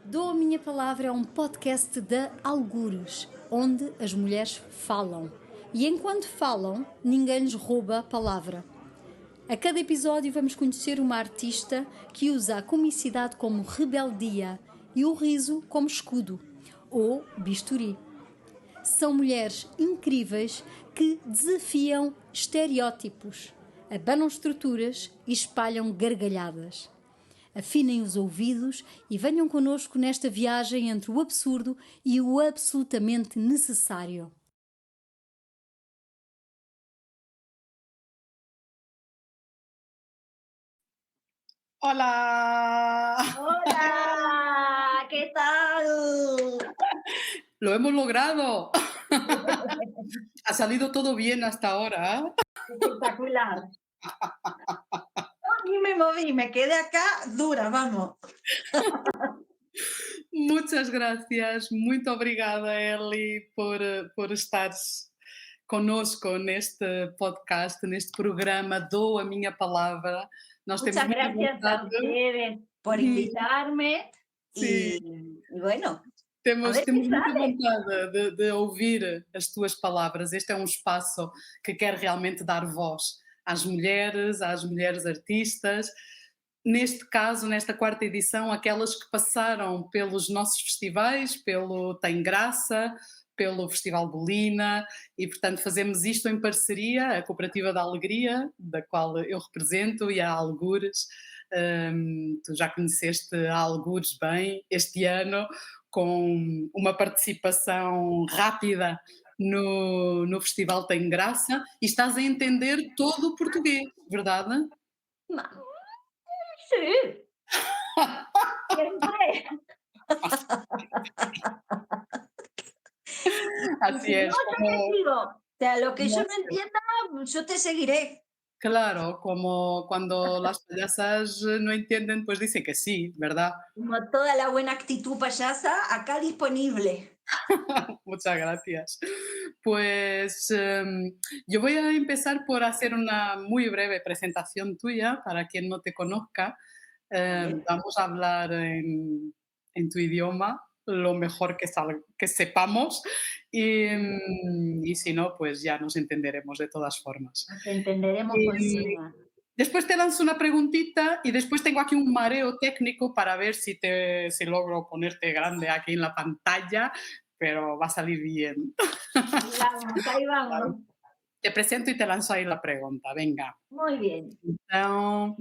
Dou a Minha Palavra é um podcast da Algures, onde as mulheres falam. E enquanto falam, ninguém lhes rouba a palavra. A cada episódio vamos conhecer uma artista que usa a comicidade como rebeldia e o riso como escudo, ou bisturi. São mulheres incríveis que desafiam estereótipos, abanam estruturas e espalham gargalhadas. Afinem os ouvidos e venham connosco nesta viagem entre o absurdo e o absolutamente necessário. ¡Hola! ¡Hola! ¿Qué tal? ¡Lo hemos logrado! Ha salido todo bien hasta ahora. Espectacular. Ni me moví, me quedé acá dura, vamos. Muchas gracias, muito obrigada, Eli, por estares conosco neste podcast, neste programa Dou a Minha Palavra. Nós temos Muchas muita gracias a vontade. ustedes por invitarme Sim, y bueno, a temos, ver qué temos muita sale. vontade de ouvir as tuas palavras. Este é um espaço que quer realmente dar voz às mulheres artistas. Neste caso, nesta quarta edição, aquelas que passaram pelos nossos festivais, pelo Tem Graça, pelo Festival Bolina, e portanto fazemos isto em parceria, a Cooperativa da Alegria, da qual eu represento, e a Algures. Tu já conheceste a Algures bem este ano, com uma participação rápida no Festival Tem Graça, e estás a entender todo o português, verdade? Ma- Sí, siempre. Y Así si no, es, yo te sigo. O sea, lo que yo como no entienda, yo te seguiré. claro, como cuando las payasas no entienden, pues dicen que sí, ¿verdad? Como toda la buena actitud payasa, acá disponible. Muchas gracias. Pues yo voy a empezar por hacer una muy breve presentación tuya para quien no te conozca. Vale. Vamos a hablar en tu idioma lo mejor que sepamos y si no, pues ya nos entenderemos de todas formas. Nos entenderemos con Y señas. después te lanzo una preguntita y después tengo aquí un mareo técnico para ver si logro ponerte grande aquí en la pantalla, pero va a salir bien. Ahí vamos, ahí Claro. vamos. Te presento y te lanzo ahí la pregunta, venga. Muy bien. Então,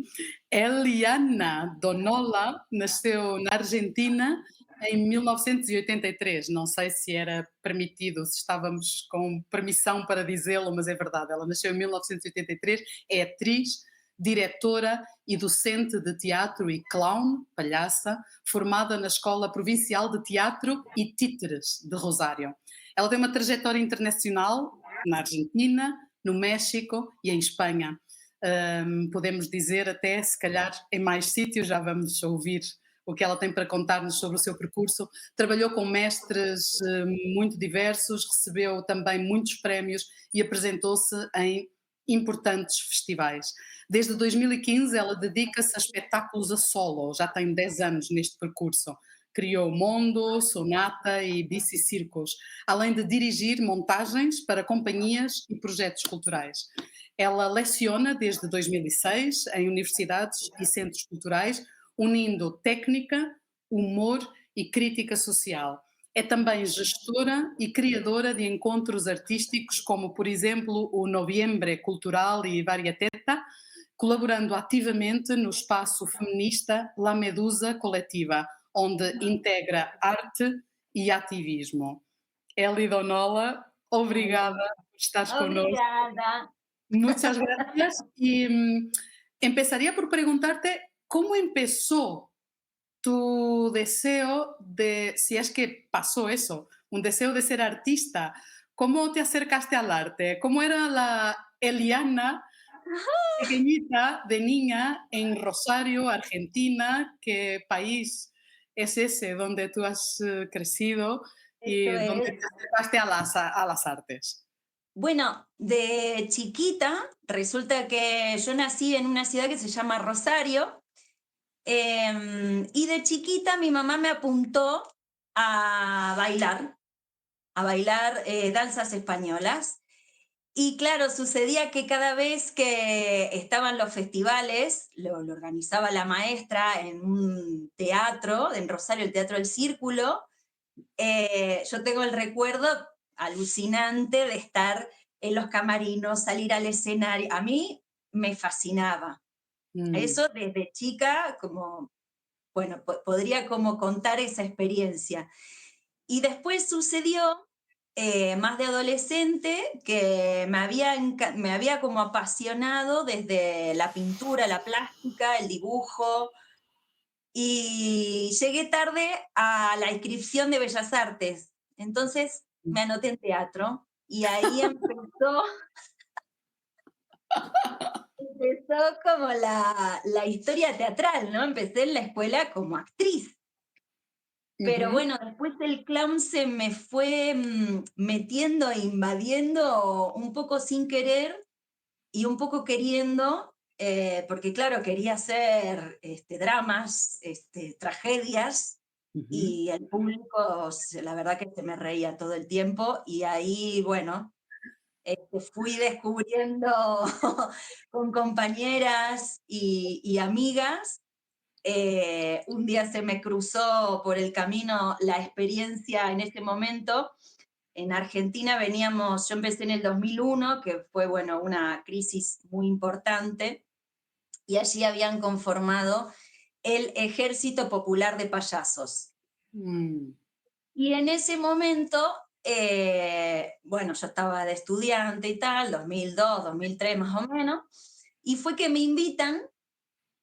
Eliana Donola nasceu na Argentina em 1983. Não sei se era permitido, se estávamos com permissão para dizê-lo, mas é verdade. Ela nasceu em 1983, é atriz, diretora e docente de teatro e clown, palhaça, formada na Escola Provincial de Teatro e Títeres de Rosário. Ela tem uma trajetória internacional na Argentina, no México e em Espanha. Podemos dizer até, se calhar, em mais sítios, já vamos ouvir o que ela tem para contar-nos sobre o seu percurso. Trabalhou com mestres muito diversos, recebeu também muitos prémios e apresentou-se em importantes festivais. Desde 2015 ela dedica-se a espetáculos a solo, já tem 10 anos neste percurso. Criou Mondo, Sonata e BC Circos, além de dirigir montagens para companhias e projetos culturais. Ela leciona desde 2006 em universidades e centros culturais, unindo técnica, humor e crítica social. É também gestora e criadora de encontros artísticos, como, por exemplo, o Noviembre Cultural e Varieteta, colaborando ativamente no espaço feminista La Medusa Coletiva, onde integra arte e ativismo. Eli Donola, obrigada por estares connosco. Obrigada. Muchas gracias. Y empezaría por preguntarte cómo empezó tu deseo de, si es que pasó eso, un deseo de ser artista. ¿Cómo te acercaste al arte? ¿Cómo era la Eliana pequeñita de niña en Rosario, Argentina? ¿Qué país es ese donde tú has crecido y Esto donde es. te acercaste a las artes? Bueno, de chiquita, resulta que yo nací en una ciudad que se llama Rosario Y de chiquita mi mamá me apuntó a bailar, danzas españolas. Y claro, sucedía que cada vez que estaban los festivales, lo organizaba la maestra en un teatro, en Rosario, el Teatro del Círculo. Yo tengo el recuerdo alucinante de estar en los camarinos, salir al escenario. A mí me fascinaba. Mm, Eso desde chica, como, bueno, podría como contar esa experiencia. Y después sucedió, más de adolescente, que me había como apasionado desde la pintura, la plástica, el dibujo, y llegué tarde a la inscripción de Bellas Artes. Entonces mm. me anoté en teatro y ahí empezó como la historia teatral, ¿no? Empecé en la escuela como actriz. Pero Ujú. bueno, después el clown se me fue metiendo e invadiendo un poco sin querer y un poco queriendo, porque claro, quería hacer dramas, tragedias, Ujú. y el público, la verdad que se me reía todo el tiempo, y ahí, bueno, fui descubriendo con compañeras y amigas. Un día se me cruzó por el camino la experiencia en ese momento. En Argentina veníamos, yo empecé en el 2001, que fue, bueno, una crisis muy importante, y allí habían conformado el Ejército Popular de Payasos. Mm. Y en ese momento, bueno, yo estaba de estudiante y tal, 2002, 2003 más o menos, y fue que me invitan.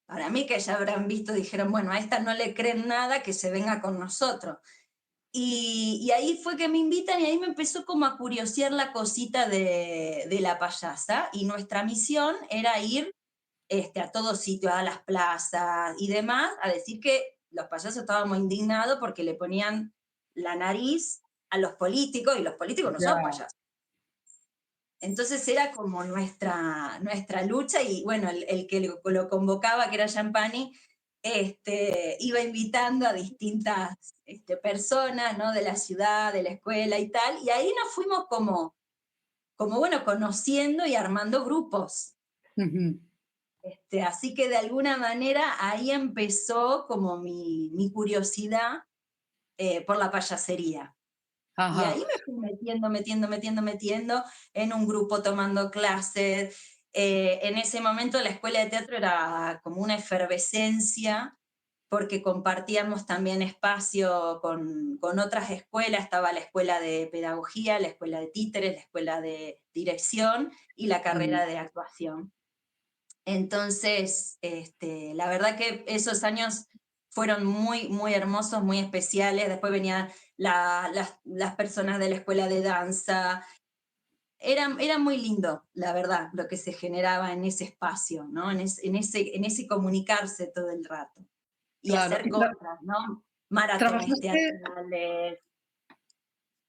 Para mí que ya habrán visto, dijeron, bueno, a esta no le creen nada, que se venga con nosotros. Y ahí fue que me invitan y ahí me empezó como a curiosear la cosita de la payasa, y nuestra misión era ir a todo sitio, a las plazas y demás, a decir que los payasos estábamos indignados porque le ponían la nariz a los políticos y los políticos no son Ya. payasos. Entonces era como nuestra lucha, y bueno, el que lo convocaba, que era Champani, iba invitando a distintas personas, ¿no? De la ciudad, de la escuela y tal, y ahí nos fuimos como bueno, conociendo y armando grupos. Ujú. Así que de alguna manera ahí empezó como mi curiosidad por la payasería. Y ahí Ajá. me fui metiendo en un grupo, tomando clases. En ese momento la escuela de teatro era como una efervescencia, porque compartíamos también espacio con otras escuelas. Estaba la escuela de pedagogía, la escuela de títeres, la escuela de dirección y la Mm. carrera de actuación. Entonces, la verdad que esos años fueron muy, muy hermosos, muy especiales. Después venían las personas de la escuela de danza. Era muy lindo, la verdad, lo que se generaba en ese espacio, ¿no? En ese comunicarse todo el rato y Claro. hacer Y cosas, ¿no? Maratones trabajaste. teatrales.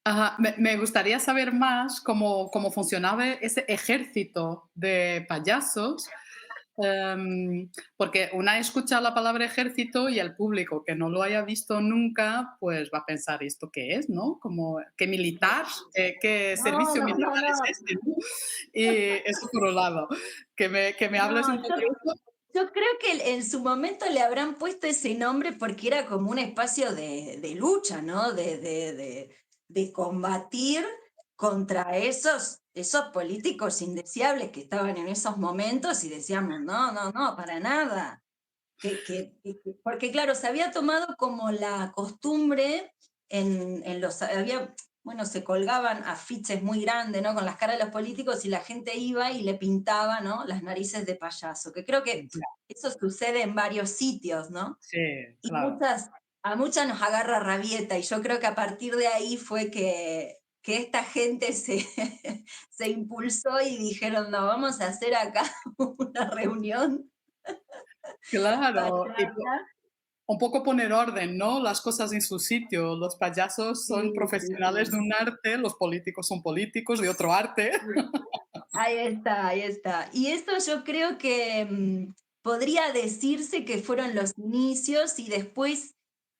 Ajá, me gustaría saber más cómo funcionaba ese ejército de payasos, porque una escucha la palabra ejército y el público que no lo haya visto nunca, pues va a pensar, ¿esto qué es, no? Como, ¿qué militar? ¿Qué No, servicio no, militar no, es no. este, no? Y eso por un lado. Que me hables No, un poco de eso. yo creo que en su momento le habrán puesto ese nombre porque era como un espacio de lucha, ¿no? De combatir contra esos políticos indeseables que estaban en esos momentos, y decíamos, no, no, no, para nada. Porque claro, se había tomado como la costumbre bueno, se colgaban afiches muy grandes, ¿no? Con las caras de los políticos, y la gente iba y le pintaba, ¿no? Las narices de payaso, que creo que Ya, eso sucede en varios sitios, ¿no? sí, Y claro. a muchas nos agarra rabieta, y yo creo que a partir de ahí fue que esta gente se impulsó y dijeron, no, vamos a hacer acá una reunión Claro, y payasa. un poco poner orden, ¿no? Las cosas en su sitio. Los payasos son Sí, sí, profesionales de sí. un arte, los políticos son políticos de otro arte. Sí. Ahí está, ahí está. Y esto yo creo que podría decirse que fueron los inicios y después,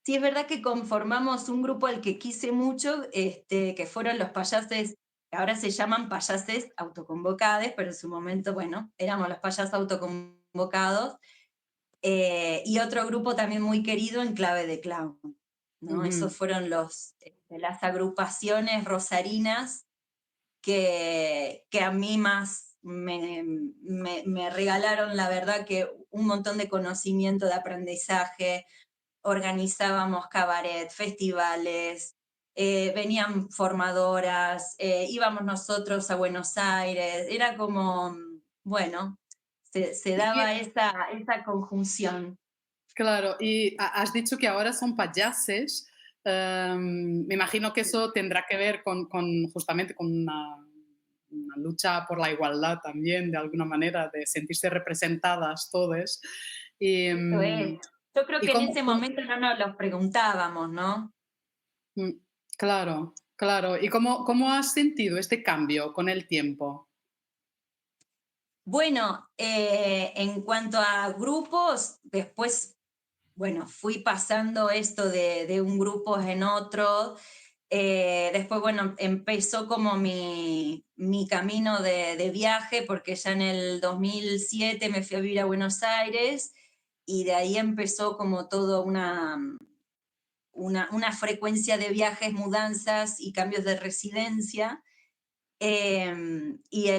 sí es verdad que conformamos un grupo al que quise mucho, que fueron los payases, que ahora se llaman payases autoconvocados, pero en su momento, bueno, éramos los payasos autoconvocados, y otro grupo también muy querido en Clave de Clown, ¿no? Esos Ujú. fueron las agrupaciones rosarinas que a mí más me regalaron, la verdad, que un montón de conocimiento, de aprendizaje. Organizábamos cabaret, festivales, venían formadoras, íbamos nosotros a Buenos Aires, era como, bueno, se daba Y esa conjunción. claro, y has dicho que ahora son payases. Me imagino que eso tendrá que ver con justamente con una lucha por la igualdad también, de alguna manera, de sentirse representadas todas. Y, Eso es. Yo creo y que en cómo, ese momento no nos los preguntábamos, ¿no? mm, claro, claro. ¿Y cómo has sentido este cambio con el tiempo? Bueno, en cuanto a grupos, después, bueno, fui pasando esto de un grupo en otro. Después, bueno, empezó como mi camino de viaje, porque ya en el 2007 me fui a vivir a Buenos Aires y de ahí empezó como todo una frecuencia de viajes, mudanzas y cambios de residencia. Y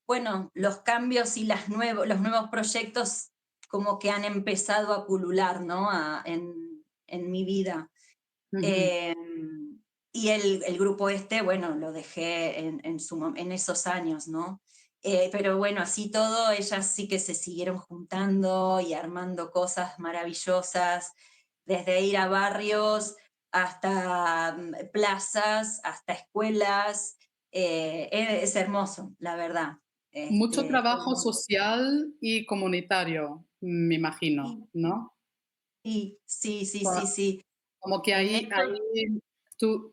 bueno, los cambios y los nuevos proyectos como que han empezado a pulular, ¿no? En mi vida. Ujú. Eh, y el grupo este, bueno, lo dejé en esos años, ¿no? Pero bueno, así todo, ellas sí que se siguieron juntando y armando cosas maravillosas, desde ir a barrios hasta plazas, hasta escuelas. Es hermoso, la verdad. Mucho Este, trabajo social y comunitario, me imagino, sí, ¿no? sí, sí, sí, sí, sí. Como que En ahí esto tu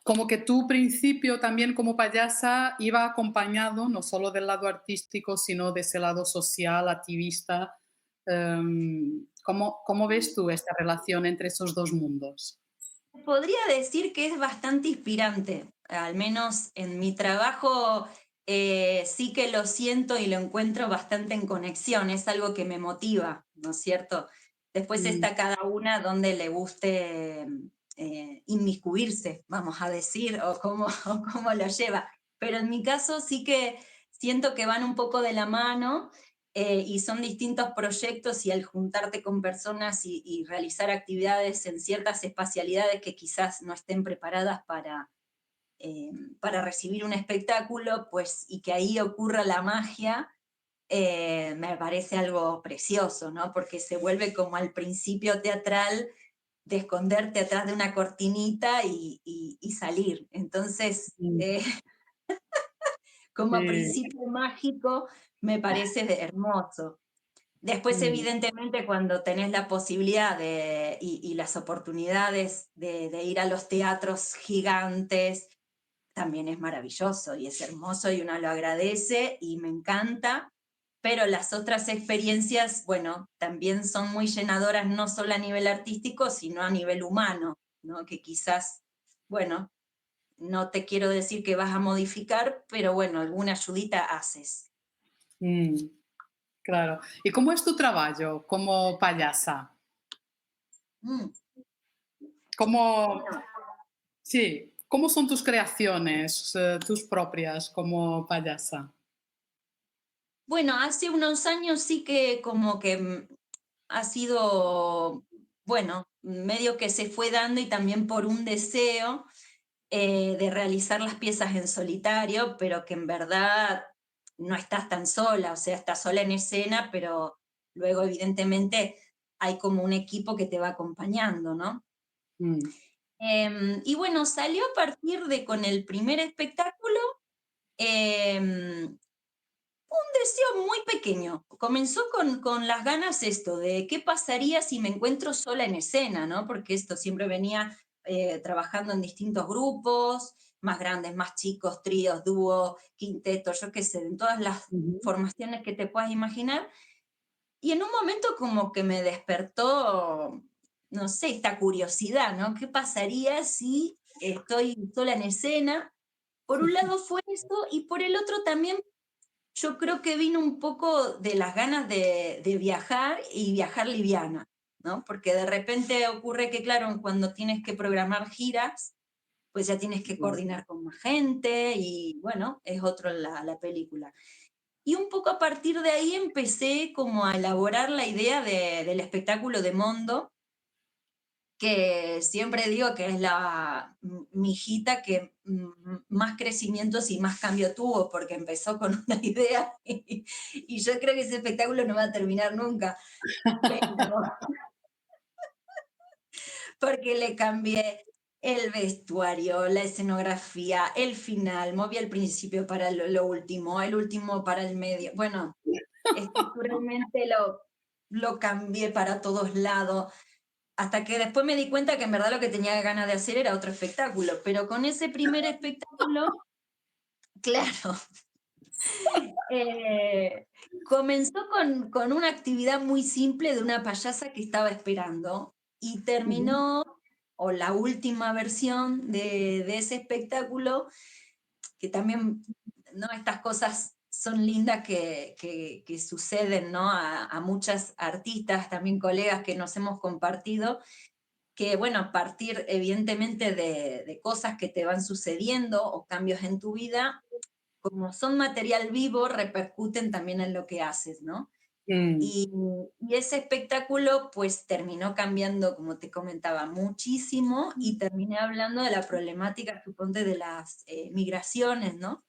como que tu principio también como payasa iba acompañado no solo del lado artístico, sino de ese lado social, activista. ¿Cómo ves tú esta relación entre esos 2 mundos? podría decir que es bastante inspirante, al menos en mi trabajo sí que lo siento y lo encuentro bastante en conexión, es algo que me motiva, ¿no es cierto? Después Mm, está cada una donde le guste inmiscuirse, vamos a decir, o cómo, o cómo lo lleva. Pero en mi caso sí que siento que van un poco de la mano y son distintos proyectos y al juntarte con personas y realizar actividades en ciertas espacialidades que quizás no estén preparadas para recibir un espectáculo, pues y que ahí ocurra la magia, me parece algo precioso, ¿no? Porque se vuelve como al principio teatral de esconderte atrás de una cortinita y salir. Entonces, mm, como sí, principio mágico, me parece hermoso. Después, mm, evidentemente, cuando tenés la posibilidad y las oportunidades de ir a los teatros gigantes, también es maravilloso y es hermoso y uno lo agradece y me encanta, pero las otras experiencias, bueno, también son muy llenadoras, no solo a nivel artístico, sino a nivel humano, ¿no? Que quizás, bueno, no te quiero decir que vas a modificar, pero bueno, alguna ayudita haces. mm, claro. ¿Y cómo es tu trabajo como payasa? Mm, ¿Cómo bueno, sí, cómo son tus creaciones, tus propias como payasa? bueno, hace unos años sí que como que ha sido, bueno, medio que se fue dando y también por un deseo de realizar las piezas en solitario, pero que en verdad no estás tan sola, o sea, estás sola en escena, pero luego evidentemente hay como un equipo que te va acompañando, ¿no? Mm, Y bueno, salió a partir de con el primer espectáculo, em, deseo muy pequeño. Comenzó con las ganas esto de qué pasaría si me encuentro sola en escena, ¿no? Porque esto siempre venía trabajando en distintos grupos, más grandes, más chicos, tríos, dúos, quintetos, yo qué sé, en todas las Ujú. formaciones que te puedas imaginar. Y en un momento como que me despertó, no sé, esta curiosidad, ¿no? ¿Qué pasaría si estoy sola en escena? Por un lado fue eso, y por el otro también yo creo que vino un poco de las ganas de viajar y viajar liviana, ¿no? Porque de repente ocurre que, claro, cuando tienes que programar giras, pues ya tienes que Claro. coordinar con más gente y bueno, es otro la película. Y un poco a partir de ahí empecé como a elaborar la idea del espectáculo de Mondo, que siempre digo que es mi hijita que más crecimientos y más cambio tuvo, porque empezó con una idea y yo creo que ese espectáculo no va a terminar nunca, pero porque le cambié el vestuario, la escenografía, el final, moví el principio para lo último, el último para el medio. Bueno, estructuralmente lo cambié para todos lados, hasta que después me di cuenta que en verdad lo que tenía ganas de hacer era otro espectáculo, pero con ese primer espectáculo, claro, eh, comenzó con una actividad muy simple de una payasa que estaba esperando y Ujú. terminó, o la última versión de ese espectáculo, que también, ¿no? Estas cosas son lindas que suceden, ¿no? A muchas artistas, también colegas que nos hemos compartido, que, bueno, a partir evidentemente de cosas que te van sucediendo o cambios en tu vida, como son material vivo, repercuten también en lo que haces, ¿no? Mm, Y, y ese espectáculo pues terminó cambiando, como te comentaba, muchísimo y terminé hablando de la problemática, suponte, de las migraciones, ¿no?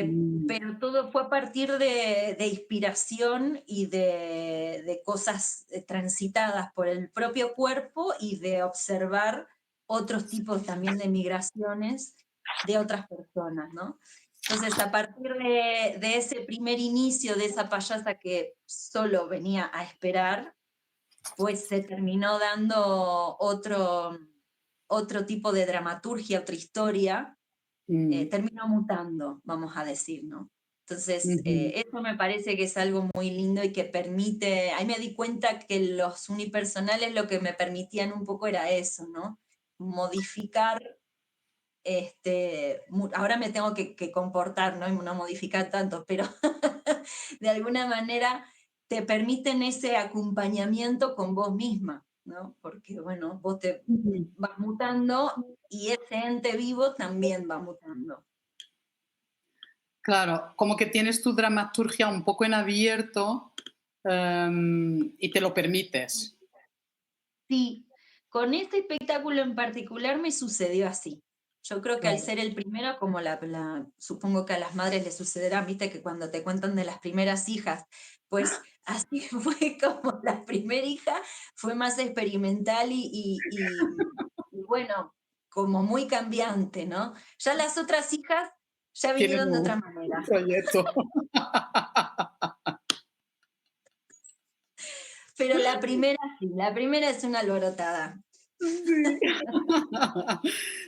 mm, Pero todo fue a partir de inspiración y de cosas transitadas por el propio cuerpo y de observar otros tipos también de migraciones de otras personas, ¿no? Entonces, a partir de ese primer inicio de esa payasa que solo venía a esperar, pues se terminó dando otro tipo de dramaturgia, otra historia, mm, termino mutando, vamos a decir, ¿no? Entonces, ujú. eso me parece que es algo muy lindo y que permite, ahí me di cuenta que los unipersonales lo que me permitían un poco era eso, ¿no? Modificar, ahora me tengo que comportar, ¿no? Y no modificar tanto, pero de alguna manera te permiten ese acompañamiento con vos misma, ¿no? Porque, bueno, vos te Ujú. vas mutando y ese ente vivo también va mutando. Claro, como que tienes tu dramaturgia un poco en abierto, y te lo permites. Sí, con este espectáculo en particular me sucedió así. Yo creo que al Claro. ser el primero, como supongo que a las madres les sucederá, viste que cuando te cuentan de las primeras hijas, pues así fue como la primera hija, fue más experimental y bueno, como muy cambiante, ¿no? Ya las otras hijas ya Tienen vinieron de otra un manera, proyecto. pero la primera sí, la primera es una alborotada. Sí.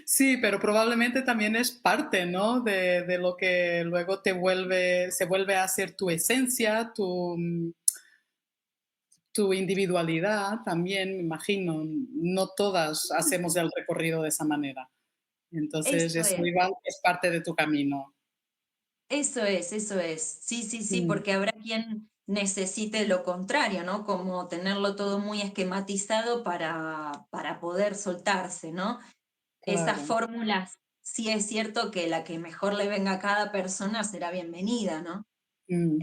Sí, pero probablemente también es parte, ¿no? De lo que luego se vuelve a ser tu esencia, tu individualidad también, me imagino. No todas hacemos el recorrido de esa manera. Entonces, Eso eso es. igual es parte de tu camino. Eso es, eso es. Sí, sí, sí, Mm, porque habrá quien necesite lo contrario, ¿no? Como tenerlo todo muy esquematizado para poder soltarse, ¿no? Esas claro. fórmulas, sí es cierto que la que mejor le venga a cada persona será bienvenida, ¿no? Mm,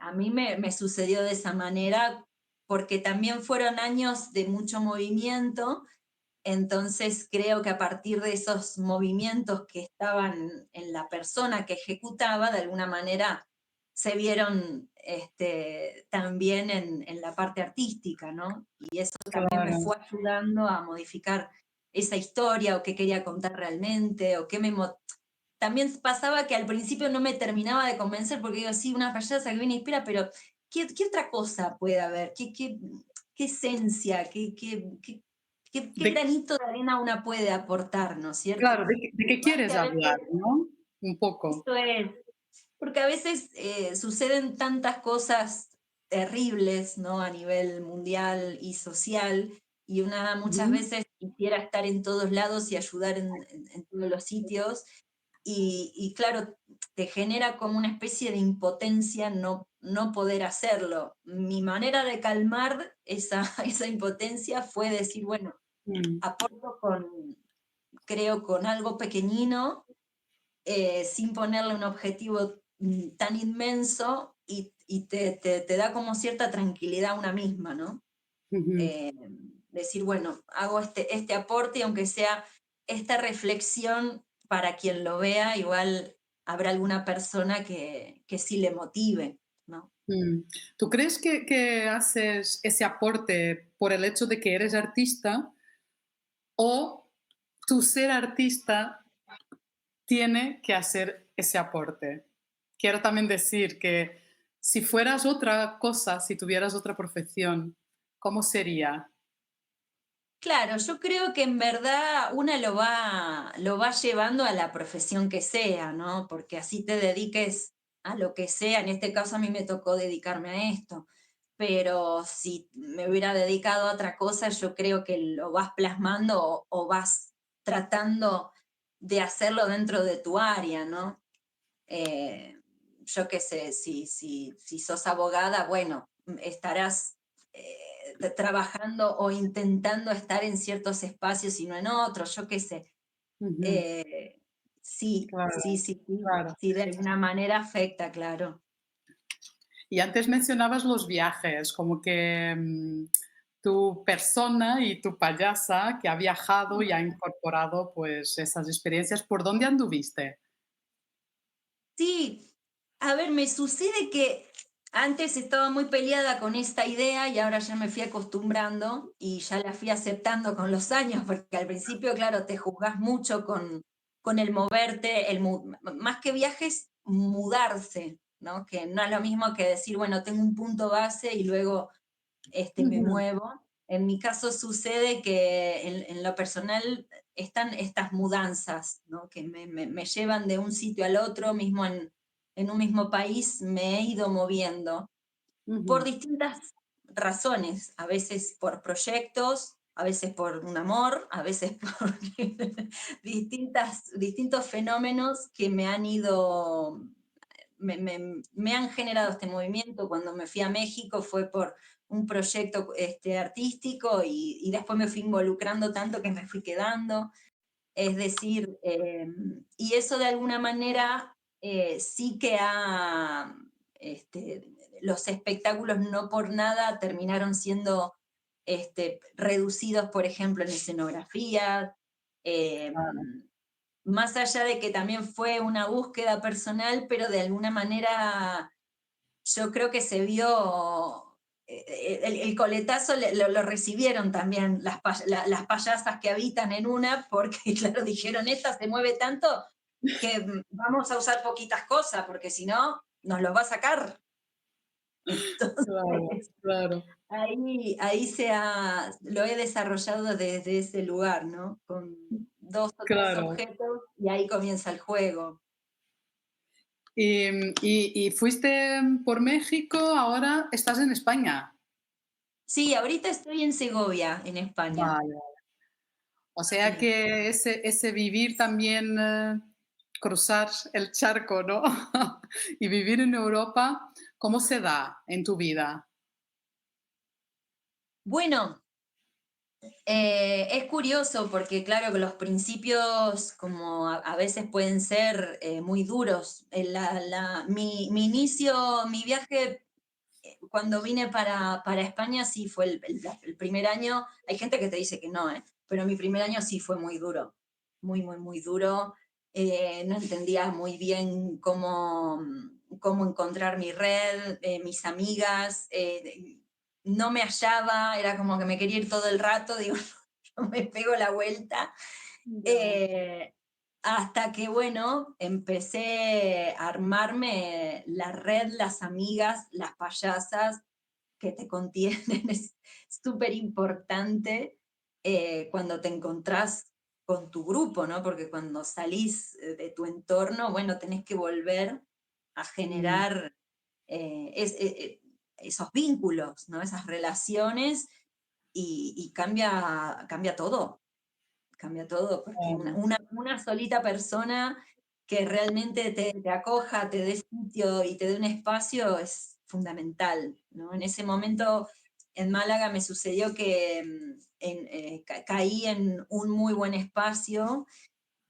A mí me sucedió de esa manera porque también fueron años de mucho movimiento, entonces creo que a partir de esos movimientos que estaban en la persona que ejecutaba, de alguna manera se vieron también en la parte artística, ¿no? Y eso también me claro. fue ayudando a modificar esa historia o qué quería contar realmente, o también pasaba que al principio no me terminaba de convencer porque digo, sí, una payasa que viene y inspira, pero ¿qué otra cosa puede haber? ¿Qué esencia? qué De, granito de arena una puede aportar, ¿no es cierto? claro, de qué Más que quieres a veces, hablar, ¿no? Un poco. esto es, porque a veces suceden tantas cosas terribles, ¿no? A nivel mundial y social, y una muchas Ujú, veces quisiera estar en todos lados y ayudar en todos los sitios, y claro, te genera como una especie de impotencia no poder hacerlo. Mi manera de calmar esa, esa impotencia fue decir, bueno, mm, aporto con, creo, con algo pequeñino, sin ponerle un objetivo tan inmenso y te da como cierta tranquilidad a una misma, ¿no? ujú. Eh, decir, bueno, hago este aporte y aunque sea esta reflexión para quien lo vea, igual habrá alguna persona que sí le motive, ¿no? Mm. ¿Tú crees que haces ese aporte por el hecho de que eres artista o tu ser artista tiene que hacer ese aporte? Quiero también decir que si fueras otra cosa, si tuvieras otra profesión, ¿cómo sería? Claro, yo creo que en verdad una lo va llevando a la profesión que sea, ¿no? Porque así te dediques a lo que sea. En este caso a mí me tocó dedicarme a esto, pero si me hubiera dedicado a otra cosa, yo creo que lo vas plasmando o vas tratando de hacerlo dentro de tu área, ¿no? Eh, yo qué sé, si sos abogada, bueno, estarás trabajando o intentando estar en ciertos espacios y no en otros, yo qué sé. Ujú, Eh, sí, claro, sí, sí, sí, claro. sí, de alguna manera afecta, claro. Y antes mencionabas los viajes, como que tu persona y tu payasa que ha viajado y ha incorporado pues esas experiencias. ¿Por dónde anduviste? Sí, a ver, me sucede que antes estaba muy peleada con esta idea y ahora ya me fui acostumbrando y ya la fui aceptando con los años, porque al principio, claro, te juzgas mucho con el moverte, más que viajes, mudarse, ¿no? Que no es lo mismo que decir, bueno, tengo un punto base y luego me Ujú, muevo. En mi caso sucede que en lo personal están estas mudanzas, ¿no? Que me llevan de un sitio al otro, mismo en un mismo país, me he ido moviendo por ujú, distintas razones, a veces por proyectos, a veces por un amor, a veces por distintos fenómenos que me han ido, me han generado este movimiento. Cuando me fui a México fue por un proyecto artístico y después me fui involucrando tanto que me fui quedando. Es decir, y eso de alguna manera sí que ha, los espectáculos no por nada terminaron siendo reducidos, por ejemplo, en escenografía, eh, claro. más allá de que también fue una búsqueda personal, pero de alguna manera yo creo que se vio, el coletazo lo recibieron también las payasas que habitan en una, porque claro, dijeron, esta se mueve tanto que vamos a usar poquitas cosas, porque si no, nos los va a sacar. Claro, Entonces, claro, ahí lo he desarrollado desde ese lugar, ¿no? Con dos o tres claro. objetos y ahí comienza el juego. Y fuiste por México, ahora estás en España. Sí, ahorita estoy en Segovia, en España. Vale. O sea Sí. que ese vivir también, cruzar el charco, ¿no? Y vivir en Europa, ¿cómo se da en tu vida? Bueno, es curioso porque claro que los principios como a veces pueden ser muy duros. Mi inicio, mi viaje cuando vine para España sí fue el primer año. Hay gente que te dice que no, pero mi primer año sí fue muy duro, muy, muy, muy duro. No entendía muy bien cómo encontrar mi red, mis amigas. No me hallaba, era como que me quería ir todo el rato, digo, yo me pego la vuelta. Ya. Eh, hasta que, bueno, empecé a armarme la red, las amigas, las payasas que te contienen, es súper importante. cuando te encontrás con tu grupo, ¿no? Porque cuando salís de tu entorno, bueno, tenés que volver a Mm, generar esos vínculos, ¿no? Esas relaciones y cambia todo, porque claro. una solita persona que realmente te acoja, te dé sitio y te dé un espacio es fundamental, ¿no? En ese momento en Málaga me sucedió que caí en un muy buen espacio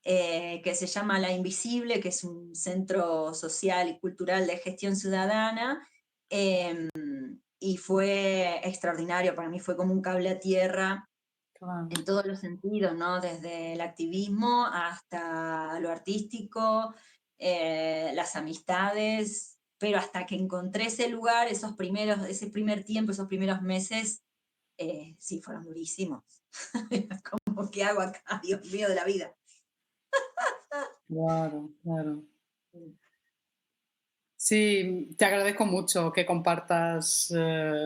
que se llama La Invisible, que es un centro social y cultural de gestión ciudadana, eh, y fue extraordinario, para mí fue como un cable a tierra Claro. en todos los sentidos, ¿no? Desde el activismo hasta lo artístico, las amistades, pero hasta que encontré ese lugar, ese primer tiempo, esos primeros meses, sí, fueron durísimos. Como, ¿qué hago acá? Dios mío de la vida. Claro, claro. Sí, te agradezco mucho que compartas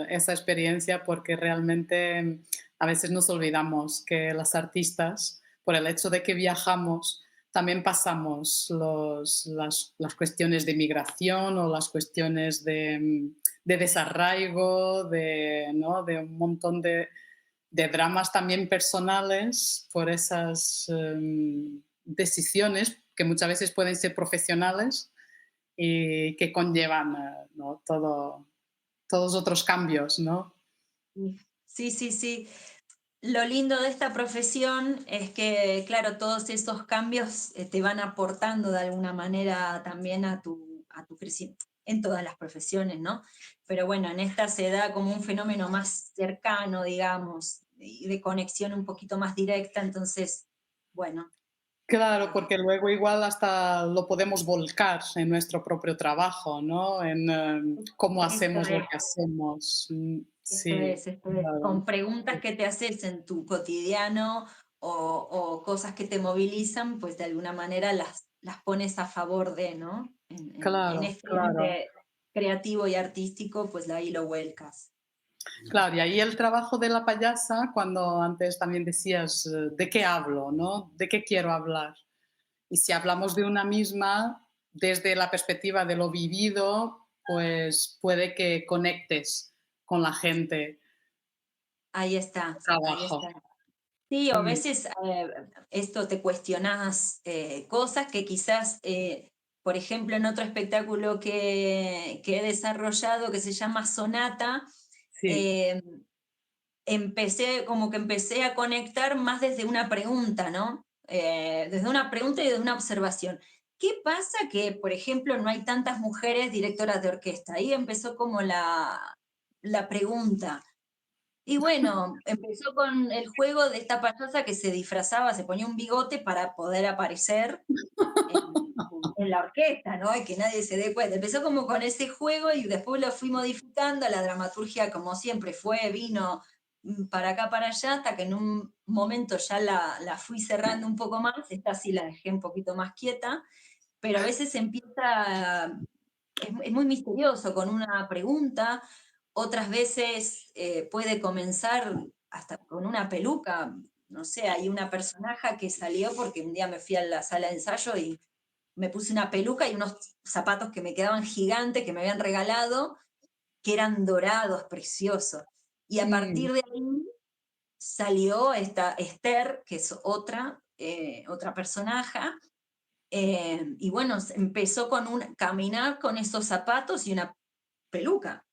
esa experiencia porque realmente a veces nos olvidamos que las artistas, por el hecho de que viajamos, también pasamos las cuestiones de migración o las cuestiones de desarraigo, ¿no? De un montón de dramas también personales por esas decisiones que muchas veces pueden ser profesionales y que conllevan ¿no? Todos otros cambios, ¿no? Sí, sí, sí. Lo lindo de esta profesión es que, claro, todos esos cambios te van aportando de alguna manera también a tu crecimiento, en todas las profesiones, ¿no? Pero bueno, en esta se da como un fenómeno más cercano, digamos, y de conexión un poquito más directa, entonces, bueno, Claro, eh, porque luego igual hasta lo podemos volcar en nuestro propio trabajo, ¿no? En cómo esto hacemos lo es que hacemos. Esto Sí, es, esto es. claro. Con preguntas que te haces en tu cotidiano o cosas que te movilizan, pues de alguna manera las pones a favor de, ¿no? En Claro, este claro. ente creativo y artístico, pues de ahí lo vuelcas. Claro, y ahí el trabajo de la payasa, cuando antes también decías, ¿de qué hablo, no? ¿De qué quiero hablar? Y si hablamos de una misma, desde la perspectiva de lo vivido, pues puede que conectes con la gente. Ahí está, ahí Trabajo. está. Sí, o a Mm, veces esto te cuestionás cosas que quizás, por ejemplo, en otro espectáculo que he desarrollado que se llama Sonata, sí. eh, como que empecé a conectar más desde una pregunta, ¿no? Desde una pregunta y desde una observación. ¿Qué pasa que, por ejemplo, no hay tantas mujeres directoras de orquesta? Ahí empezó como la pregunta. Y bueno, empezó con el juego de esta payasa que se disfrazaba, se ponía un bigote para poder aparecer en la orquesta, ¿no? Y que nadie se dé cuenta. Empezó como con ese juego y después lo fui modificando, la dramaturgia como siempre vino para acá, para allá, hasta que en un momento ya la fui cerrando un poco más, esta sí la dejé un poquito más quieta, pero a veces empieza, es muy misterioso con una pregunta, otras veces puede comenzar hasta con una peluca, no sé, hay una personaje que salió porque un día me fui a la sala de ensayo y me puse una peluca y unos zapatos que me quedaban gigantes, que me habían regalado, que eran dorados, preciosos. Y a Mm, partir de ahí salió esta Esther, que es otra personaje, y bueno, empezó con caminar con esos zapatos y una peluca.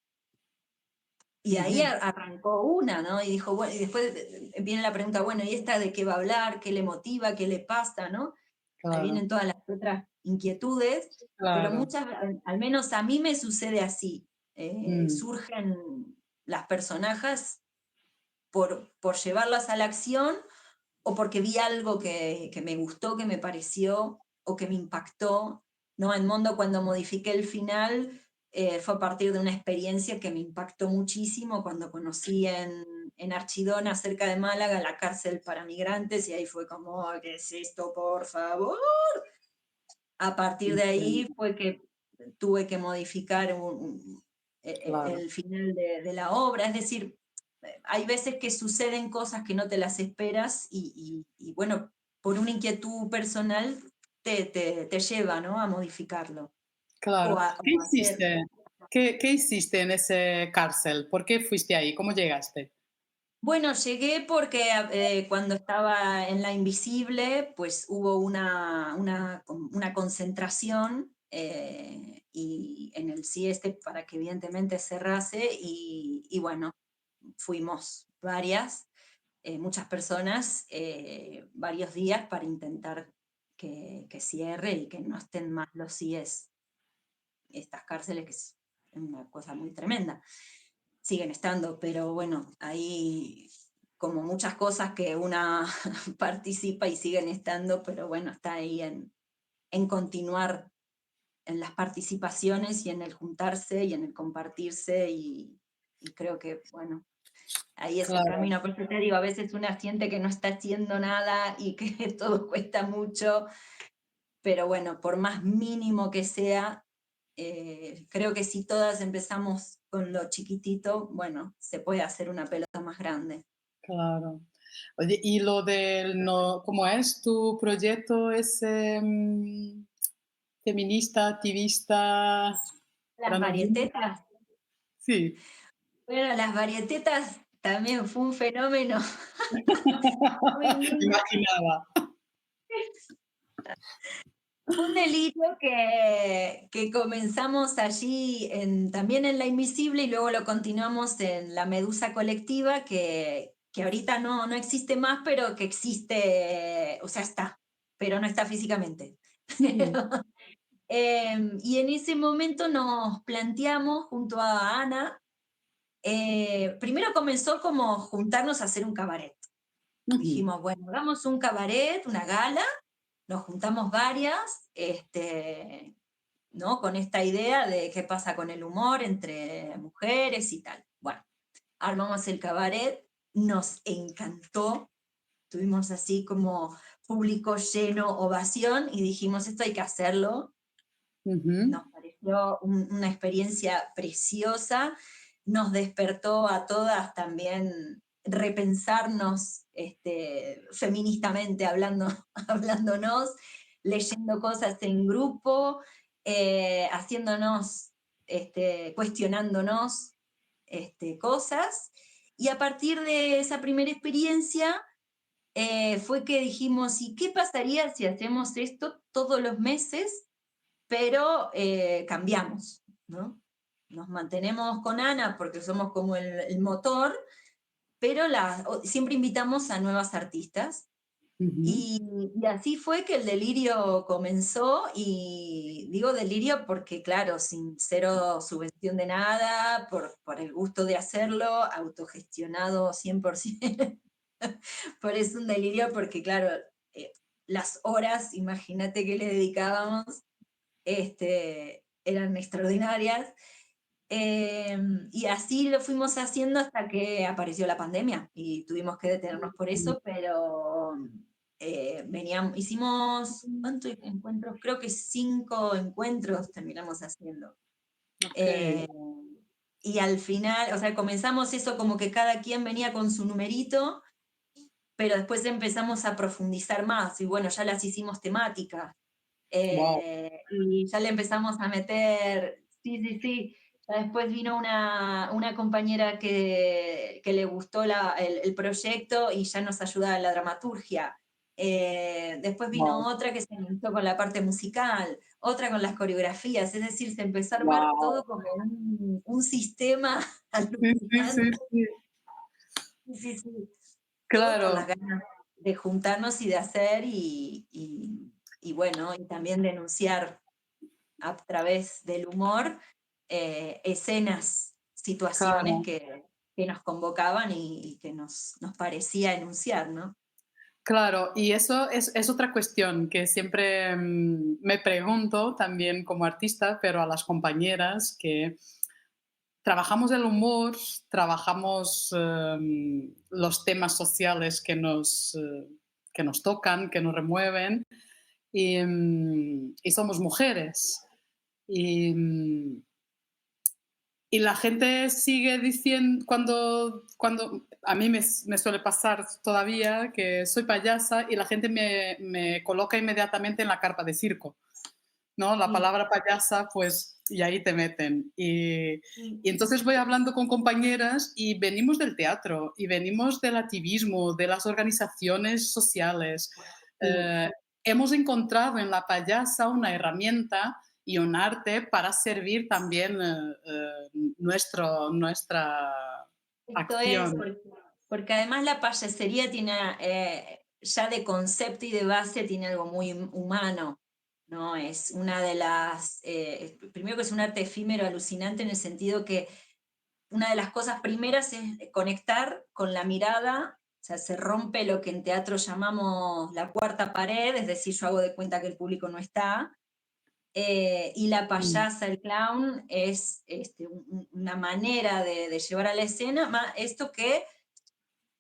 Y ahí ujú, arrancó una, ¿no? Y dijo, bueno, y después viene la pregunta, bueno, ¿y esta de qué va a hablar? ¿Qué le motiva? ¿Qué le pasa? ¿No? Ahí claro, vienen todas las otras inquietudes, pero claro. muchas, al menos a mí me sucede así. Mm, Surgen las personajes por llevarlas a la acción o porque vi algo que me gustó, que me pareció o que me impactó, ¿no? En Mondo, cuando modifiqué el final, fue a partir de una experiencia que me impactó muchísimo cuando conocí en Archidona, cerca de Málaga, la cárcel para migrantes, y ahí fue como, "Oh, ¿qué es esto, por favor?". A partir de ahí entiendo, fue que tuve que modificar claro. el final de la obra, es decir, hay veces que suceden cosas que no te las esperas y bueno, por una inquietud personal te lleva, ¿no? A modificarlo Claro. ¿Qué o a hacer. hiciste? ¿Qué hiciste en ese cárcel? ¿Por qué fuiste ahí? ¿Cómo llegaste? Bueno, llegué porque cuando estaba en la Invisible, pues hubo una concentración y en el CIESTE para que evidentemente cerrase y bueno, fuimos muchas personas, varios días para intentar que cierre y que no estén más los CIES, estas cárceles, que es una cosa muy tremenda. Siguen estando, pero bueno, ahí como muchas cosas que una participa y siguen estando, pero bueno, está ahí en continuar en las participaciones y en el juntarse y en el compartirse y creo que, bueno, ahí es el Claro, camino. Por eso te digo, a veces una siente que no está haciendo nada y que todo cuesta mucho, pero bueno, por más mínimo que sea, creo que si todas empezamos con lo chiquitito, bueno, se puede hacer una pelota más grande. claro. Oye, y lo del no, ¿cómo es tu proyecto ese feminista, activista Las para no niños? varietetas, Sí. bueno, las varietetas también fue un fenómeno muy lindo. Imaginaba. Fue un delirio que comenzamos allí también en La Invisible y luego lo continuamos en La Medusa Colectiva, que ahorita no existe más, pero que existe, o sea, está, pero no está físicamente. Mm, Y en ese momento nos planteamos junto a Ana, primero comenzó como juntarnos a hacer un cabaret. ujú, Dijimos, bueno, hagamos un cabaret, una gala, nos juntamos varias, ¿no? Con esta idea de qué pasa con el humor entre mujeres y tal. Bueno, armamos el cabaret, nos encantó, tuvimos así como público lleno, ovación, y dijimos, esto hay que hacerlo. ujú. Nos pareció una experiencia preciosa, nos despertó a todas también repensarnos feministamente hablándonos, leyendo cosas en grupo, haciéndonos, cuestionándonos cosas. Y a partir de esa primera experiencia fue que dijimos, ¿y qué pasaría si hacemos esto todos los meses? Pero cambiamos, ¿no? Nos mantenemos con Ana porque somos como el motor, pero siempre invitamos a nuevas artistas. Ujú. Y así fue que el delirio comenzó, y digo delirio porque, claro, sin cero subvención de nada, por el gusto de hacerlo, autogestionado 100%. Por eso un delirio, porque, claro, las horas, imagínate que le dedicábamos eran extraordinarias. Y así lo fuimos haciendo hasta que apareció la pandemia y tuvimos que detenernos por eso, pero hicimos, ¿cuántos encuentros? Creo que 5 encuentros terminamos haciendo. Okey. Eh, y al final, o sea, comenzamos eso como que cada quien venía con su numerito, pero después empezamos a profundizar más y bueno, ya las hicimos temáticas. Guau. Y ya le empezamos a meter, sí, sí, sí. Ya después vino una compañera que le gustó el proyecto y ya nos ayuda en la dramaturgia. Después vino Guau, otra que se inició con la parte musical, otra con las coreografías, es decir, se empezó a armar guau. todo como un sistema Sí, sí, sí, alucinante. sí. Sí, sí, sí. Todo por Claro, las ganas de juntarnos y de hacer y bueno, y también denunciar a través del humor escenas, situaciones claro, que nos convocaban y que nos parecía enunciar, ¿no? claro. Y eso es otra cuestión que siempre, me pregunto también como artista, pero a las compañeras que trabajamos el humor, trabajamos, los temas sociales que nos tocan, que nos remueven, y somos mujeres. Y, Y la gente sigue diciendo, cuando a mí me suele pasar todavía que soy payasa y la gente me coloca inmediatamente en la carpa de circo, ¿no? La Sí, palabra payasa, pues, y ahí te meten. sí, Y entonces voy hablando con compañeras y venimos del teatro, y venimos del activismo, de las organizaciones sociales. sí. Eh, Hemos encontrado en la payasa una herramienta y un arte para servir también nuestra Esto es acción. porque además la payasería tiene, ya de concepto y de base, tiene algo muy humano, ¿no? Es una de las, primero que es un arte efímero, alucinante, en el sentido que una de las cosas primeras es conectar con la mirada, o sea, se rompe lo que en teatro llamamos la cuarta pared, es decir, yo hago de cuenta que el público no está, y la Mm, payasa, el clown, es una manera de llevar a la escena esto que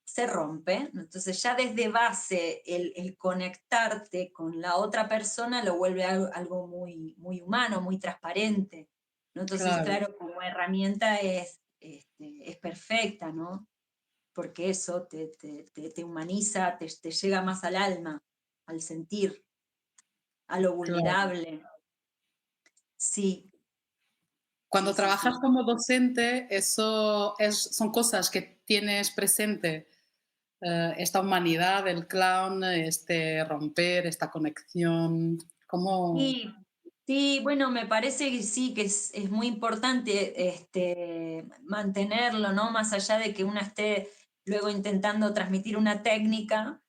se rompe. Entonces ya desde base el conectarte con la otra persona lo vuelve algo muy, muy humano, muy transparente, ¿no? Entonces, claro, claro, como herramienta es perfecta, ¿no? Porque eso te humaniza, te llega más al alma, al sentir, a lo claro. vulnerable. Sí, sí, Cuando sí, trabajas sí. como docente, son cosas que tienes presente, esta humanidad del clown, este romper, esta conexión. ¿Cómo? Sí, sí, bueno, me parece que sí, que es muy importante mantenerlo, ¿no? Más allá de que uno esté luego intentando transmitir una técnica,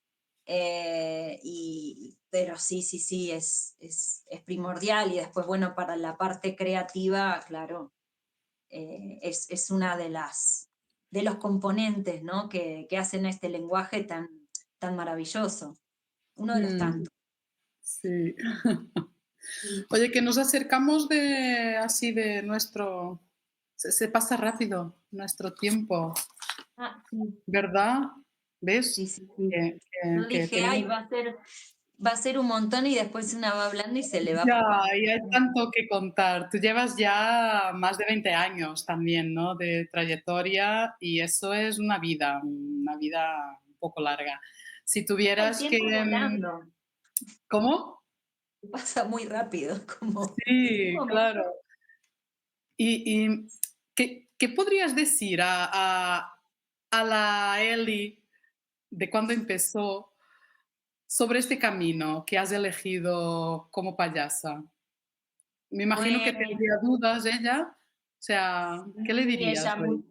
pero sí, sí, sí, es primordial. Y después, bueno, para la parte creativa, claro, es una de los componentes, ¿no? Que hacen este lenguaje tan maravilloso, uno de los Mm, tantos. sí. Sí. Oye, que nos acercamos así de nuestro. Se pasa rápido nuestro tiempo, Ah, sí. ¿verdad? Sí, ¿Ves? sí, sí. Yo Que dije, ay, tenemos. va a ser un montón y después una va hablando y se le va Ya, pasando. y hay tanto que contar. Tú llevas ya más de 20 años también, ¿no? De trayectoria y eso es una vida un poco larga. Si Pasa el tuvieras que. tiempo volando, ¿Cómo? pasa muy rápido, como un Sí, momento. claro. Y ¿qué podrías decir a la Eli de cuando empezó sobre este camino que has elegido como payasa? Me imagino que Bueno, tendría dudas ella, o sea, ¿qué le sí, dirías hoy?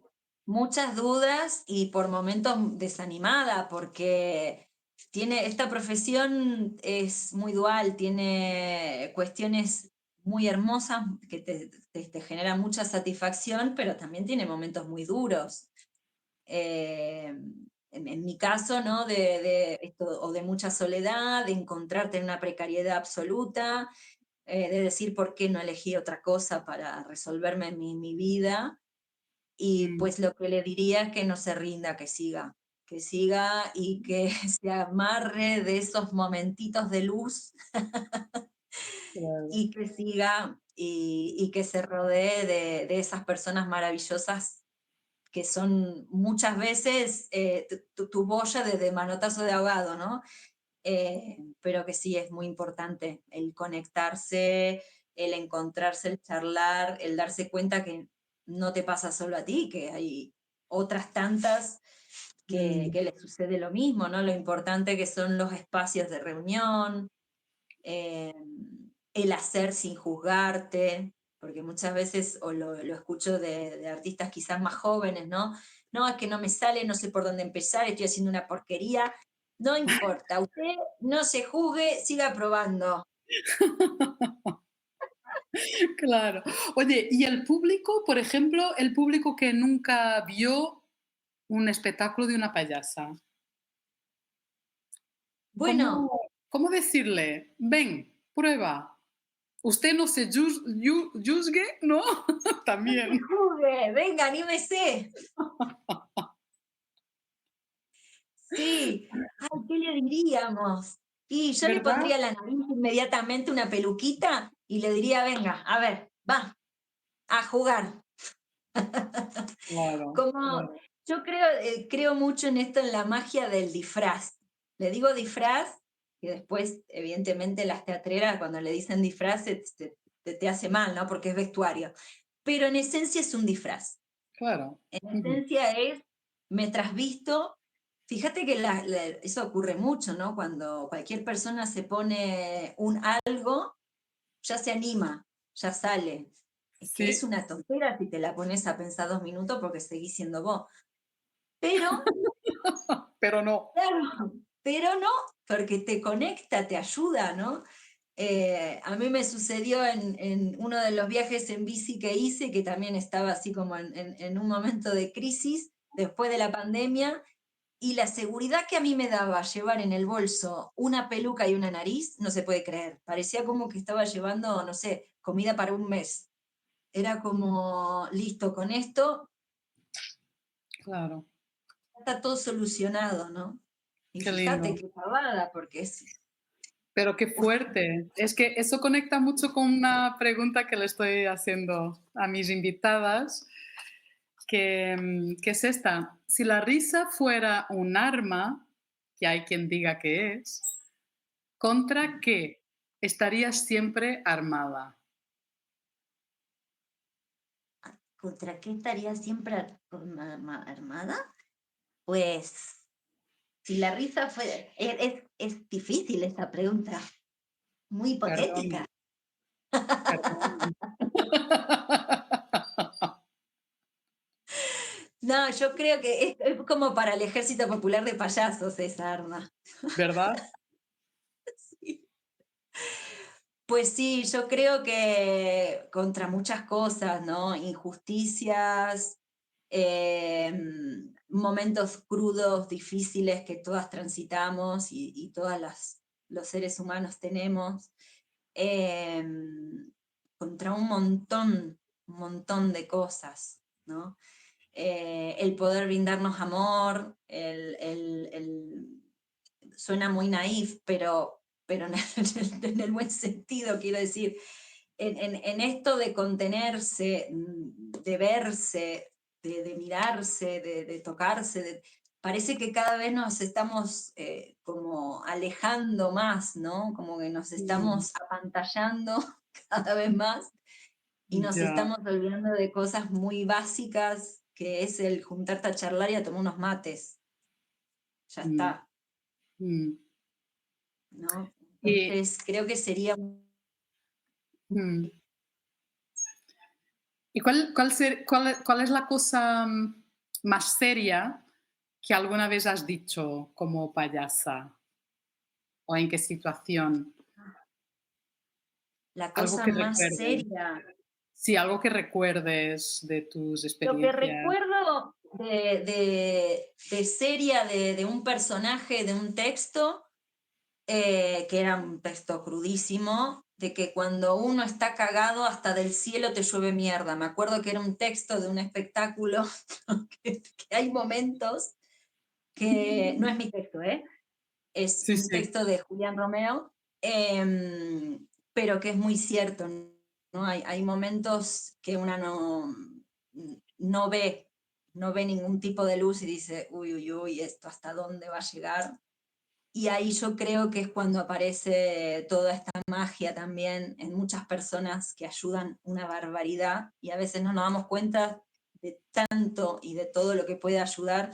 muchas dudas y por momentos desanimada, porque esta profesión es muy dual, tiene cuestiones muy hermosas que te generan mucha satisfacción, pero también tiene momentos muy duros. eh, en mi caso, ¿no? De esto, o de mucha soledad, de encontrarte en una precariedad absoluta, de decir por qué no elegí otra cosa para resolverme mi vida. Y Mm, pues lo que le diría es que no se rinda, que siga y que se amarre de esos momentitos de luz claro. y que siga y que se rodee de esas personas maravillosas que son muchas veces tu boya de manotazo de ahogado, ¿no? Pero que sí es muy importante el conectarse, el encontrarse, el charlar, el darse cuenta que no te pasa solo a ti, que hay otras tantas Mm, que les sucede lo mismo, ¿no? Lo importante que son los espacios de reunión, eh, el hacer sin juzgarte, porque muchas veces, o lo escucho de artistas quizás más jóvenes, ¿no? No, es que no me sale, no sé por dónde empezar, estoy haciendo una porquería. No importa, usted no se juzgue, siga probando. claro. Oye, ¿y el público, por ejemplo, el público que nunca vio un espectáculo de una payasa? Bueno, ¿Cómo decirle? Ven, prueba. Usted no se juzgue, ¿no? no se También. juzgue, venga, anímese. Sí, ay, ¿qué le diríamos? Y yo le ¿Verdad? pondría a la nariz inmediatamente una peluquita y le diría, venga, a ver, va, a jugar. Claro, Como claro. yo creo mucho en esto, en la magia del disfraz. Le digo disfraz, y después, evidentemente, las teatreras, cuando le dicen disfraz, te hace mal, ¿no? Porque es vestuario. Pero en esencia es un disfraz. Claro. En Ujú. esencia es, me trasvisto. Fíjate que eso ocurre mucho, ¿no? Cuando cualquier persona se pone un algo, ya se anima, ya sale. Es que es Sí, una tontera si te la pones a pensar 2 minutos porque seguís siendo vos. Pero, pero no. claro, pero no, porque te conecta, te ayuda, ¿no? A mí me sucedió en uno de los viajes en bici que hice, que también estaba así como en un momento de crisis después de la pandemia, y la seguridad que a mí me daba llevar en el bolso una peluca y una nariz, no se puede creer. Parecía como que estaba llevando, no sé, comida para un mes. Era como, listo, con esto Claro. está todo solucionado, ¿no? Y Qué fíjate lindo. qué pavada, porque es... Pero qué fuerte. Es que eso conecta mucho con una pregunta que le estoy haciendo a mis invitadas, que es esta. Si la risa fuera un arma, que hay quien diga que es, ¿contra qué estarías siempre armada? ¿Contra qué estaría siempre armada? Pues, si la risa fue... Es difícil esta pregunta, muy Perdón, hipotética. perdón. No, yo creo que es como para el Ejército Popular de Payasos esa arma. ¿Verdad? Sí. Pues sí, yo creo que contra muchas cosas, ¿no? Injusticias, momentos crudos, difíciles que todas transitamos y todas los seres humanos tenemos, em, contra un montón de cosas, ¿no? El poder brindarnos amor, suena muy naif, pero en el buen sentido, quiero decir, en esto de contenerse, de verse, de mirarse, de tocarse, parece que cada vez nos estamos como alejando más, ¿no? Como que nos Mm, estamos apantallando cada vez más y nos ya, estamos olvidando de cosas muy básicas, que es el juntarte a charlar y a tomar unos mates. Ya mm, está, mm. ¿no? Y, Entonces, creo que sería... mm, ¿y cuál es la cosa más seria que alguna vez has dicho como payasa? ¿O en qué situación? La Algo cosa que más recuerdes. seria. Sí, algo que recuerdes de tus Lo que experiencias. recuerdo de seria de un personaje de un texto, que era un texto crudísimo, de que cuando uno está cagado hasta del cielo te llueve mierda. Me acuerdo que era un texto de un espectáculo que hay momentos que no es mi texto, ¿eh? Es Sí, un sí. texto de Julián Romeo, pero que es muy cierto, ¿no? Hay momentos que una no ve, no ve ningún tipo de luz y dice, uy, uy, uy, esto hasta dónde va a llegar. Y ahí yo creo que es cuando aparece toda esta magia también en muchas personas que ayudan una barbaridad y a veces no nos damos cuenta de tanto y de todo lo que puede ayudar,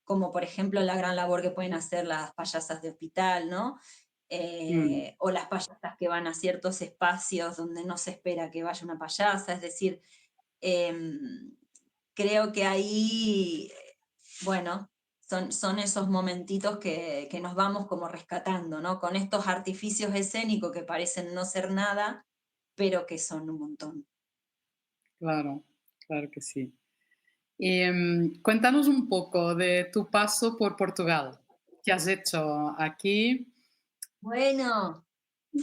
como por ejemplo la gran labor que pueden hacer las payasas de hospital, ¿no? Mm, O las payasas que van a ciertos espacios donde no se espera que vaya una payasa, es decir, em, creo que ahí, bueno, son esos momentitos que nos vamos como rescatando, ¿no? Con estos artificios escénicos que parecen no ser nada, pero que son un montón. claro, claro que sí. Y, cuéntanos un poco de tu paso por Portugal. ¿Qué has hecho aquí? Bueno,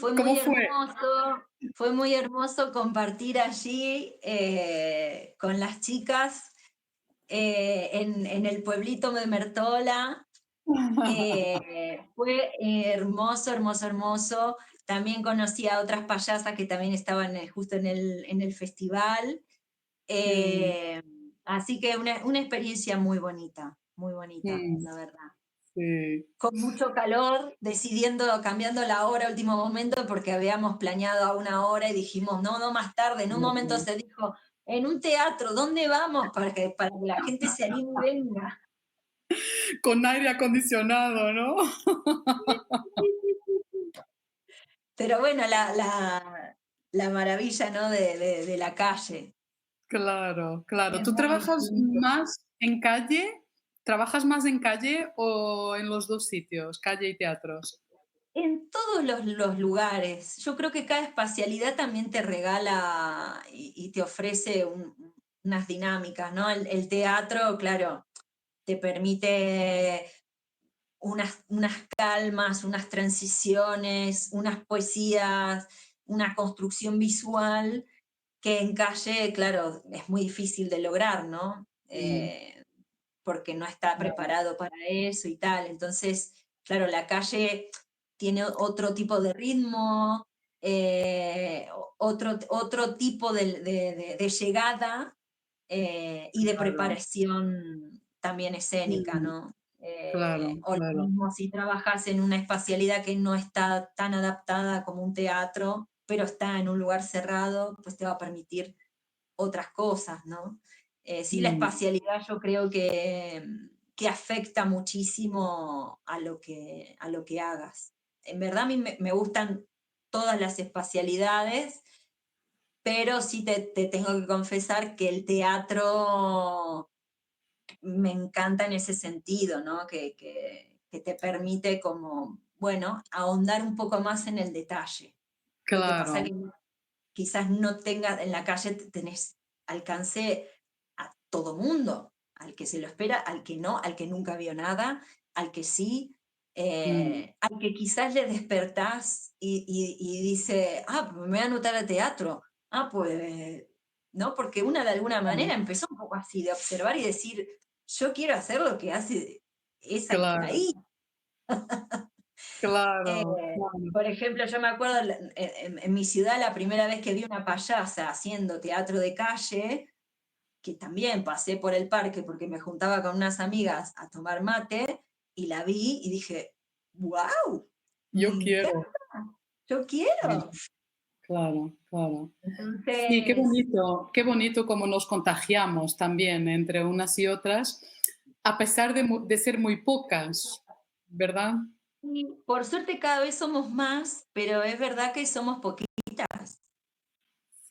¿Cómo fue? fue muy hermoso compartir allí con las chicas en el pueblito de Mertola. Fue hermoso, hermoso, hermoso. También conocí a otras payasas que también estaban justo en el festival. Mm, Eh, Así que una experiencia muy bonita, Mm, la verdad. sí. Con mucho calor, cambiando la hora a último momento porque habíamos planeado a una hora y dijimos, no, no más tarde. En un momento Ujú. se dijo, en un teatro, ¿dónde vamos? Para que la gente se anime y venga. Con aire acondicionado, ¿no? Pero bueno, la maravilla, ¿no? de la calle. Claro, claro. Es ¿Tú muy trabajas distinto. más en calle? ¿Trabajas más en calle o en los 2 sitios, calle y teatros? En todos los lugares. Yo creo que cada espacialidad también te regala y te ofrece unas dinámicas, ¿no? El teatro, claro, te permite unas calmas, unas transiciones, unas poesías, una construcción visual que en calle, claro, es muy difícil de lograr, ¿no? Mm, Porque no está claro. preparado para eso y tal. Entonces, claro, la calle tiene otro tipo de ritmo, otro tipo de llegada y de Claro. preparación también escénica, Mm, ¿no? claro, O lo claro. mismo si trabajas en una espacialidad que no está tan adaptada como un teatro, pero está en un lugar cerrado, pues te va a permitir otras cosas, ¿no? Sí, la Mm, espacialidad yo creo que afecta muchísimo a lo que hagas. En verdad a mí me gustan todas las espacialidades, pero sí te tengo que confesar que el teatro me encanta en ese sentido, ¿no? Que te permite como, bueno, ahondar un poco más en el detalle. Lo que pasa claro. que quizás no tengas, en la calle tenés alcance a todo mundo, al que se lo espera, al que no, al que nunca vio nada, al que sí, Mm, al que quizás le despertás y dice, ah, pues me voy a anotar a teatro. Ah, pues, ¿no? Porque una de alguna claro, manera empezó un poco así, de observar y decir, yo quiero hacer lo que hace esa que está claro, ahí. Eh, claro, claro. por ejemplo, yo me acuerdo en mi ciudad la primera vez que vi una payasa haciendo teatro de calle, que también pasé por el parque porque me juntaba con unas amigas a tomar mate y la vi y dije, wow, me Yo encanta, quiero. yo Sí, quiero. claro, claro. Sí, Entonces, qué bonito cómo nos contagiamos también entre unas y otras, a pesar de ser muy pocas, ¿verdad? y por suerte cada vez somos más, pero es verdad que somos poquitas.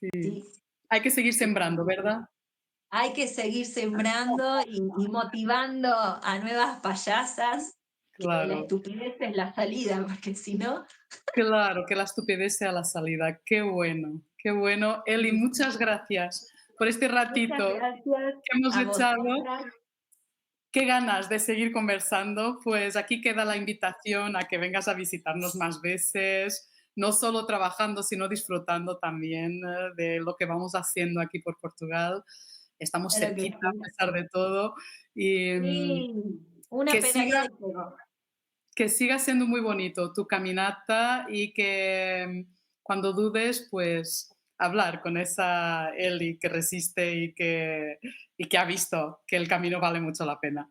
Sí. Sí, Hay que seguir sí, sí, sembrando, sí, sí. ¿verdad? Hay que seguir sembrando y motivando a nuevas payasas, que la Claro, estupidez es la salida, porque si no, claro, que la estupidez sea la salida. Qué bueno, qué bueno. Eli, sí. muchas gracias por este Muchas ratito gracias que hemos a echado. vosotras. Qué ganas de seguir conversando. Pues aquí queda la invitación a que vengas a visitarnos más veces, no solo trabajando, sino disfrutando también de lo que vamos haciendo aquí por Portugal. Estamos Claro que cerquita a sí. pesar de todo y Sí, una que pena que siga, dejemos. que siga siendo muy bonito tu caminata y que cuando dudes, pues hablar con esa Eli que resiste y que ha visto que el camino vale mucho la pena.